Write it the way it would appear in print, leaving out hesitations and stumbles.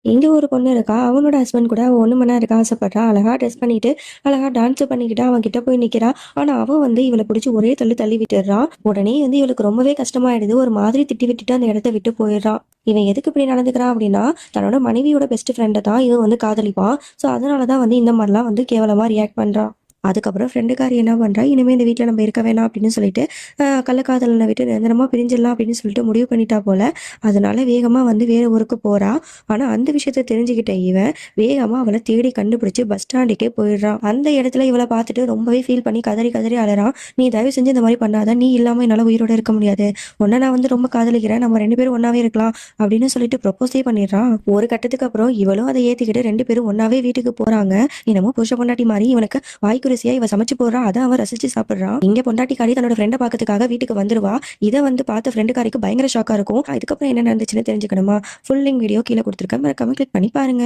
இங்க ஒரு பொண்ணு இருக்கா. அவனோட ஹஸ்பண்ட் கூட அவ ஒண்ணு மண்ணா இருக்க ஆசைப்படுறா. அழகா ட்ரெஸ் பண்ணிட்டு, அழகா டான்ஸ் பண்ணிக்கிட்டு அவன் கிட்ட போய் நிக்கிறா. ஆனா அவன் வந்து இவள புடிச்சு ஒரே தள்ளு தள்ளி விட்டுர்றான். உடனே வந்து இவளுக்கு ரொம்பவே கஷ்டமாயிடுது. ஒரு மாதிரி திட்டி விட்டுட்டு அந்த இடத்த விட்டு போயிடுறான். இவன் எதுக்கு இப்படி நடந்துக்கிறான் அப்படின்னா, தன்னோட மனைவியோட பெஸ்ட் ஃப்ரெண்ட தான் இவன் வந்து காதலிப்பான். ஸோ அதனால தான் வந்து இந்த மாரிலாம் வந்து கேவலமா ரியாக்ட் பண்றான். அதுக்கப்புறம் ஃப்ரெண்டுக்காரி என்ன பண்றா, இனிமே இந்த வீட்ல நம்ம இருக்க வேணாம் அப்படின்னு சொல்லிட்டு, கள்ளக்காதலன விட்டு நிரந்தரமா பிரிஞ்சிடலாம் அப்படின்னு சொல்லிட்டு முடிவு பண்ணிட்டா போல. அதனால வேகமா வந்து வேற ஊருக்கு போறா. ஆனா அந்த விஷயத்த தெரிஞ்சுக்கிட்ட இவன் வேகமா அவளை தேடி கண்டுபிடிச்சு பஸ் ஸ்டாண்டுக்கே போயிடுறான். அந்த இடத்துல இவளை பார்த்துட்டு ரொம்பவே ஃபீல் பண்ணி கதறி கதறி அழறான். நீ தயவு செஞ்சு இந்த மாதிரி பண்ணாத, நீ இல்லாம என்னால உயிரோட இருக்க முடியாது, உன்னை நான் வந்து ரொம்ப காதலிக்கிறேன், நம்ம 2 பேரும் ஒன்னாவே இருக்கலாம் அப்படின்னு சொல்லிட்டு ப்ரொபோஸே பண்ணிடுறான். ஒரு கட்டத்துக்கு அப்புறம் இவளும் அதை ஏத்துக்கிட்டு 2 பேரும் ஒன்னாவே வீட்டுக்கு போறாங்க. என்னமோ புருஷ பொண்டாட்டி மாதிரி இவனுக்கு வாய்க்குருசியா இவ சமைச்சு போடுறா, அதை அவன் ரசிச்சு சாப்பிடுறான். இங்க பொண்டாட்டிக்காரி தன்னோட ஃப்ரெண்டை பார்க்கறதுக்காக வீட்டுக்கு வந்துருவா. இதை வந்து பார்த்த ஃப்ரெண்டுக்காரிக்கு பயங்கர ஷாக்கா இருக்கும். இதுக்கப்புறம் என்ன நடந்துச்சுன்னு தெரிஞ்சுக்கணுமா? ஃபுல் லிங்க் வீடியோ கீழே கொடுத்துருக்கேன், மறக்காம கிளிக் பண்ணி பாருங்க.